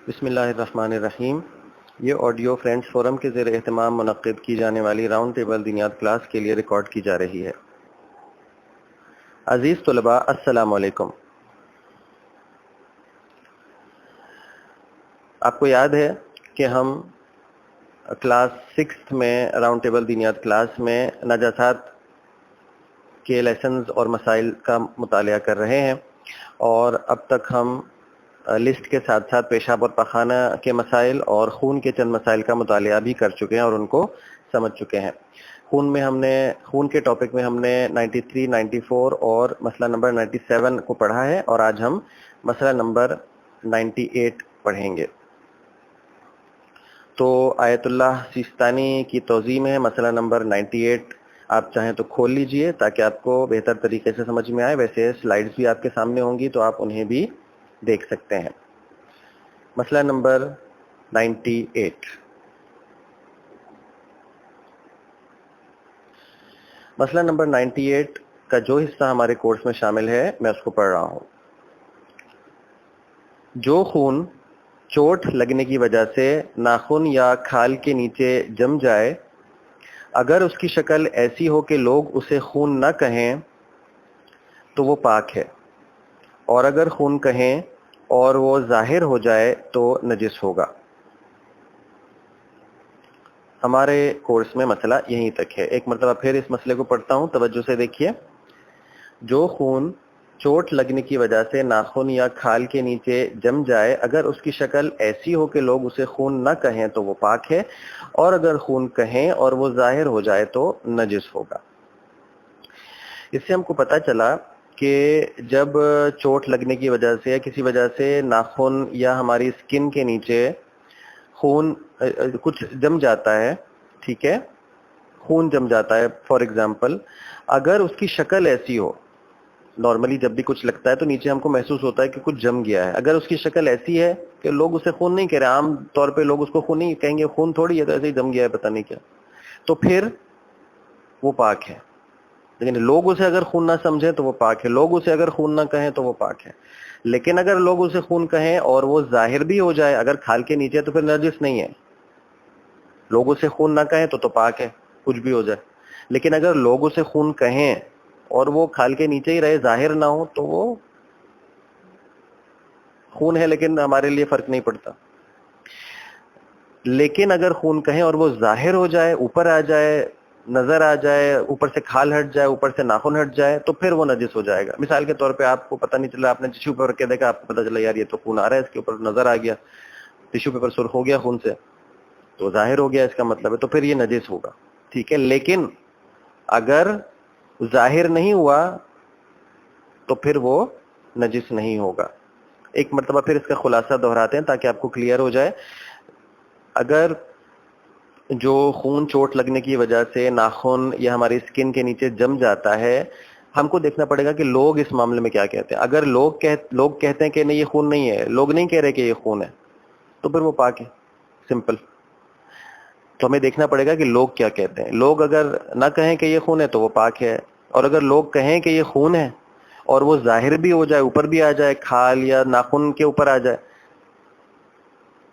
بسم اللہ الرحمن الرحیم۔ یہ آڈیو فرینڈز فورم کے زیر اہتمام منعقد کی جانے والی راؤنڈ ٹیبل دینیات کلاس کے لیے ریکارڈ کی جا رہی ہے۔ عزیز طلباء، السلام علیکم۔ آپ کو یاد ہے کہ ہم کلاس 6 میں راؤنڈ ٹیبل دینیات کلاس میں نجاسات کے لیسنز اور مسائل کا مطالعہ کر رہے ہیں، اور اب تک ہم لسٹ کے ساتھ ساتھ پیشاب اور پخانہ کے مسائل اور خون کے چند مسائل کا مطالعہ بھی کر چکے ہیں اور ان کو سمجھ چکے ہیں۔ خون کے ٹاپک میں ہم نے 93، 94 اور مسئلہ نمبر 97 کو پڑھا ہے، اور آج ہم مسئلہ نمبر 98 پڑھیں گے۔ تو آیت اللہ سیستانی کی توضیح میں ہے مسئلہ نمبر 98۔ آپ چاہیں تو کھول لیجئے تاکہ آپ کو بہتر طریقے سے سمجھ میں آئے۔ ویسے سلائیڈز بھی آپ کے سامنے ہوں گی تو آپ انہیں بھی دیکھ سکتے ہیں۔ مسئلہ نمبر 98۔ مسئلہ نمبر 98 کا جو حصہ ہمارے کورس میں شامل ہے میں اس کو پڑھ رہا ہوں۔ جو خون چوٹ لگنے کی وجہ سے ناخن یا کھال کے نیچے جم جائے، اگر اس کی شکل ایسی ہو کہ لوگ اسے خون نہ کہیں تو وہ پاک ہے، اور اگر خون کہیں اور وہ ظاہر ہو جائے تو نجس ہوگا۔ ہمارے کورس میں مسئلہ یہیں تک ہے۔ ایک مرتبہ پھر اس مسئلے کو پڑھتا ہوں، توجہ سے دیکھیے۔ جو خون چوٹ لگنے کی وجہ سے ناخن یا کھال کے نیچے جم جائے، اگر اس کی شکل ایسی ہو کہ لوگ اسے خون نہ کہیں تو وہ پاک ہے، اور اگر خون کہیں اور وہ ظاہر ہو جائے تو نجس ہوگا۔ اس سے ہم کو پتہ چلا کہ جب چوٹ لگنے کی وجہ سے یا کسی وجہ سے ناخن یا ہماری اسکن کے نیچے خون کچھ جم جاتا ہے، ٹھیک ہے، خون جم جاتا ہے فار ایگزامپل، اگر اس کی شکل ایسی ہو، نارملی جب بھی کچھ لگتا ہے تو نیچے ہم کو محسوس ہوتا ہے کہ کچھ جم گیا ہے، اگر اس کی شکل ایسی ہے کہ لوگ اسے خون نہیں کہہ رہے، عام طور پہ لوگ اس کو خون نہیں کہیں گے، خون تھوڑی ہے تو ایسے ہی جم گیا ہے پتہ نہیں کیا، تو پھر وہ پاک ہے۔ لیکن لوگ اسے اگر خون نہ سمجھیں تو وہ پاک ہے، لوگ اسے اگر خون نہ کہیں تو وہ پاک ہے۔ لیکن اگر لوگ اسے خون کہیں اور وہ ظاہر بھی ہو جائے، اگر کھال کے نیچے، تو پھر نجس نہیں ہے۔ لوگ اسے خون نہ کہیں تو پاک ہے، کچھ بھی ہو جائے۔ لیکن اگر لوگ اسے خون کہیں اور وہ کھال کے نیچے ہی رہے، ظاہر نہ ہو، تو وہ خون ہے لیکن ہمارے لیے فرق نہیں پڑتا۔ لیکن اگر خون کہیں اور وہ ظاہر ہو جائے، اوپر آ جائے، نظر آ جائے، اوپر سے کھال ہٹ جائے، اوپر سے ناخن ہٹ جائے، تو پھر وہ نجس ہو جائے گا۔ مثال کے طور پہ آپ کو پتہ نہیں چلا، آپ نے ٹیشو پیپر کے دیکھا، آپ کو پتہ چلا یار یہ تو خون آ رہا ہے، اس کے اوپر نظر آ گیا، ٹیشو پیپر سرخ ہو گیا خون سے، تو ظاہر ہو گیا اس کا مطلب ہے، تو پھر یہ نجس ہوگا، ٹھیک ہے۔ لیکن اگر ظاہر نہیں ہوا تو پھر وہ نجس نہیں ہوگا۔ ایک مرتبہ پھر اس کا خلاصہ دہراتے ہیں تاکہ آپ کو کلیئر ہو جائے۔ اگر جو خون چوٹ لگنے کی وجہ سے ناخن یا ہماری اسکن کے نیچے جم جاتا ہے، ہم کو دیکھنا پڑے گا کہ لوگ اس معاملے میں کیا کہتے ہیں۔ اگر لوگ کہتے ہیں کہ نہیں یہ خون نہیں ہے، لوگ نہیں کہہ رہے کہ یہ خون ہے، تو پھر وہ پاک ہے، سمپل۔ تو ہمیں دیکھنا پڑے گا کہ لوگ کیا کہتے ہیں۔ لوگ اگر نہ کہیں کہ یہ خون ہے تو وہ پاک ہے، اور اگر لوگ کہیں کہ یہ خون ہے اور وہ ظاہر بھی ہو جائے، اوپر بھی آ جائے، کھال یا ناخن کے اوپر آ جائے،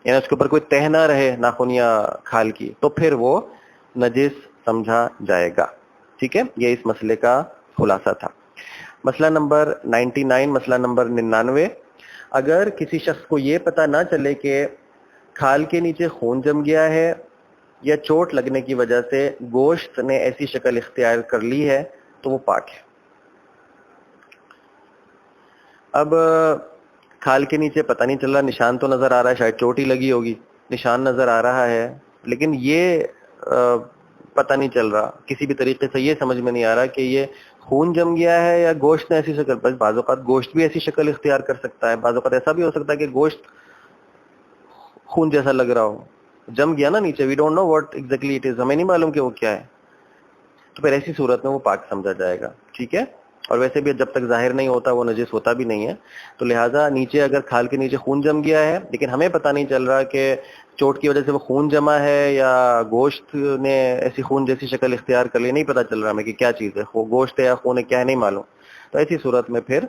یعنی اس کے اوپر کوئی تہ نہ رہے ناخن یا کھال کی، تو پھر وہ نجس سمجھا جائے گا، ٹھیک ہے۔ یہ اس مسئلے کا خلاصہ تھا۔ مسئلہ نمبر 99، مسئلہ نمبر 99۔ اگر کسی شخص کو یہ پتہ نہ چلے کہ کھال کے نیچے خون جم گیا ہے یا چوٹ لگنے کی وجہ سے گوشت نے ایسی شکل اختیار کر لی ہے تو وہ پاک ہے۔ اب کھال کے نیچے پتہ نہیں چل رہا، نشان تو نظر آ رہا ہے، شاید چوٹ ہی لگی ہوگی، نشان نظر آ رہا ہے، لیکن یہ پتہ نہیں چل رہا، کسی بھی طریقے سے یہ سمجھ میں نہیں آ رہا کہ یہ خون جم گیا ہے یا گوشت نے ایسی شکل، بس بعض اوقات گوشت بھی ایسی شکل اختیار کر سکتا ہے، بعض اوقات ایسا بھی ہو سکتا ہے کہ گوشت خون جیسا لگ رہا ہو، جم گیا نا نیچے، we don't know what exactly it is, ہمیں نہیں معلوم کہ وہ کیا ہے، تو پھر ایسی صورت میں وہ پاک سمجھا جائے گا، ٹھیک ہے۔ اور ویسے بھی جب تک ظاہر نہیں ہوتا وہ نجس ہوتا بھی نہیں ہے، تو لہٰذا نیچے اگر کھال کے نیچے خون جم گیا ہے لیکن ہمیں پتہ نہیں چل رہا کہ چوٹ کی وجہ سے وہ خون جمع ہے یا گوشت نے ایسی خون جیسی شکل اختیار کر لی، نہیں پتہ چل رہا ہمیں کہ کیا چیز ہے، گوشت ہے یا خون ہے، کیا ہے نہیں معلوم، تو ایسی صورت میں پھر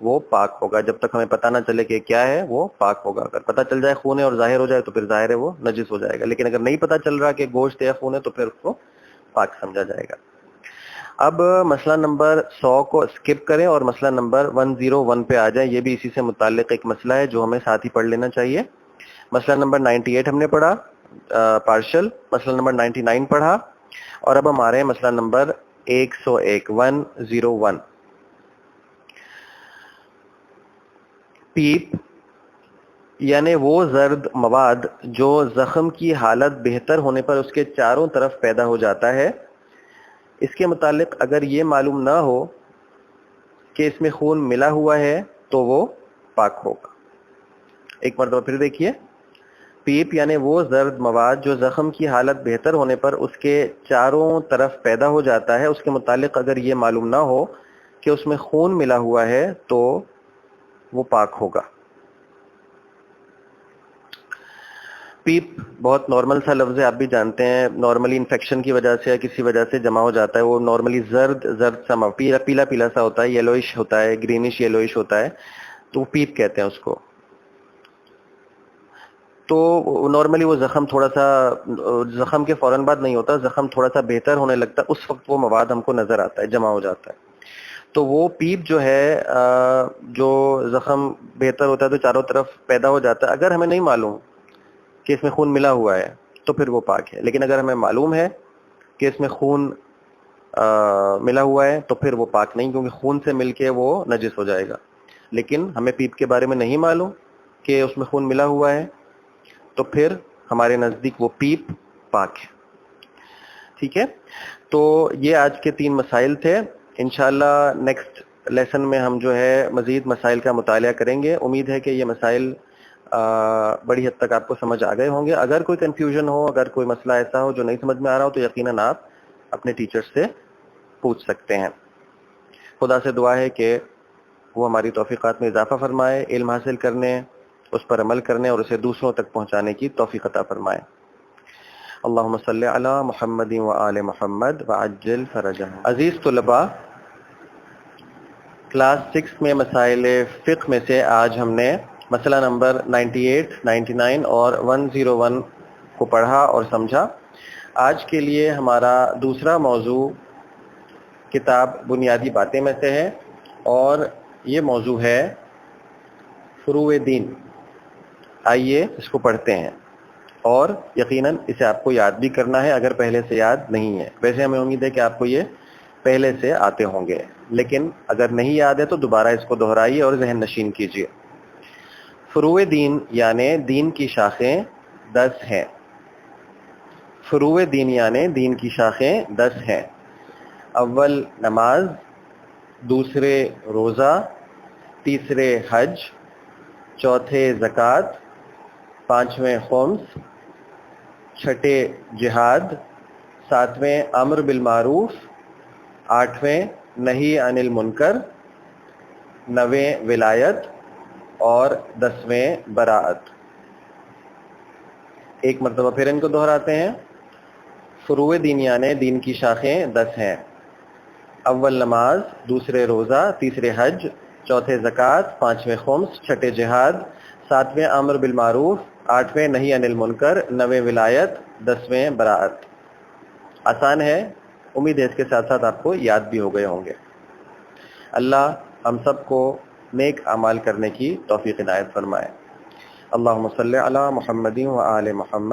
وہ پاک ہوگا. جب تک ہمیں پتہ نہ چلے کہ کیا ہے وہ پاک ہوگا. اگر پتہ چل جائے خون ہے اور ظاہر ہو جائے تو پھر ظاہر ہے وہ نجس ہو جائے گا. لیکن اگر نہیں پتہ چل رہا کہ گوشت ہے یا خون ہے تو پھر اس کو پاک سمجھا جائے گا. اب مسئلہ نمبر 100 کو اسکپ کریں اور مسئلہ نمبر 101 پہ آ جائیں. یہ بھی اسی سے متعلق ایک مسئلہ ہے جو ہمیں ساتھ ہی پڑھ لینا چاہیے. مسئلہ نمبر 98 ہم نے پڑھا پارشل. مسئلہ نمبر 99 پڑھا اور اب ہم آ رہے ہیں مسئلہ نمبر 101. پیپ یعنی وہ زرد مواد جو زخم کی حالت بہتر ہونے پر اس کے چاروں طرف پیدا ہو جاتا ہے. اس کے متعلق اگر یہ معلوم نہ ہو کہ اس میں خون ملا ہوا ہے تو وہ پاک ہوگا. ایک مرتبہ پھر دیکھیے. پیپ یعنی وہ زرد مواد جو زخم کی حالت بہتر ہونے پر اس کے چاروں طرف پیدا ہو جاتا ہے. اس کے متعلق اگر یہ معلوم نہ ہو کہ اس میں خون ملا ہوا ہے تو وہ پاک ہوگا. پیپ بہت نارمل سا لفظ ہے, آپ بھی جانتے ہیں. نارملی انفیکشن کی وجہ سے یا کسی وجہ سے جمع ہو جاتا ہے. وہ نارملی زرد سا پیلا پیلا سا ہوتا ہے, یلوئش ہوتا ہے, گرینش یلوئش ہوتا ہے, تو وہ پیپ کہتے ہیں اس کو. تو نارملی وہ زخم تھوڑا سا زخم کے فوراً بعد نہیں ہوتا, زخم تھوڑا سا بہتر ہونے لگتا ہے, اس وقت وہ مواد ہم کو نظر آتا ہے, جمع ہو جاتا ہے. تو وہ پیپ جو ہے جو زخم بہتر ہوتا ہے تو چاروں طرف پیدا ہو جاتا ہے. اگر ہمیں نہیں معلوم کہ اس میں خون ملا ہوا ہے تو پھر وہ پاک ہے. لیکن اگر ہمیں معلوم ہے کہ اس میں خون ملا ہوا ہے تو پھر وہ پاک نہیں, کیونکہ خون سے مل کے وہ نجس ہو جائے گا. لیکن ہمیں پیپ کے بارے میں نہیں معلوم کہ اس میں خون ملا ہوا ہے تو پھر ہمارے نزدیک وہ پیپ پاک ہے. ٹھیک ہے, تو یہ آج کے 3 مسائل تھے. انشاءاللہ نیکسٹ لیسن میں ہم جو ہے مزید مسائل کا مطالعہ کریں گے. امید ہے کہ یہ مسائل بڑی حد تک آپ کو سمجھ آ گئے ہوں گے. اگر کوئی کنفیوژن ہو, اگر کوئی مسئلہ ایسا ہو جو نہیں سمجھ میں آ رہا ہو تو یقیناً آپ اپنے ٹیچر سے پوچھ سکتے ہیں. خدا سے دعا ہے کہ وہ ہماری توفیقات میں اضافہ فرمائے, علم حاصل کرنے, اس پر عمل کرنے اور اسے دوسروں تک پہنچانے کی توفیق عطا فرمائے. اللہم صلی علی محمد و آل محمد وعجل فرجہم. عزیز طلباء, کلاس 6 میں مسائل فقہ میں سے آج ہم نے مسئلہ نمبر 98, 99 اور 101 کو پڑھا اور سمجھا. آج کے لیے ہمارا دوسرا موضوع کتاب بنیادی باتیں میں سے ہے اور یہ موضوع ہے فروع دین. آئیے اس کو پڑھتے ہیں اور یقیناً اسے آپ کو یاد بھی کرنا ہے اگر پہلے سے یاد نہیں ہے. ویسے ہمیں امید ہے کہ آپ کو یہ پہلے سے آتے ہوں گے, لیکن اگر نہیں یاد ہے تو دوبارہ اس کو دہرائیے اور ذہن نشین کیجیے. فروع دین یعنی دین کی شاخیں 10 ہیں. فروع دین یعنی دین کی شاخیں 10 ہیں. اول نماز, دوسرے روزہ, تیسرے حج, چوتھے زکوٰۃ, پانچویں خمس, چھٹے جہاد, ساتویں امر بالمعروف, آٹھویں نہی عن المنکر, نویں ولایت اور 10ویں براءت. ایک مرتبہ پھر ان کو دہراتے ہیں. فروع دین یعنی دین کی شاخیں 10 ہیں. اول نماز, دوسرے روزہ, تیسرے حج, چوتھے زکوٰۃ, پانچویں خمس, چھٹے جہاد, ساتویں امر بالمعروف, آٹھویں نہی عن المنکر, نویں ولایت, 10ویں براءت. آسان ہے, امید ہے اس کے ساتھ ساتھ آپ کو یاد بھی ہو گئے ہوں گے. اللہ ہم سب کو نیک اعمال کرنے کی توفیق عنایت فرمائے. اللہم صلی علی محمد و آل محمد.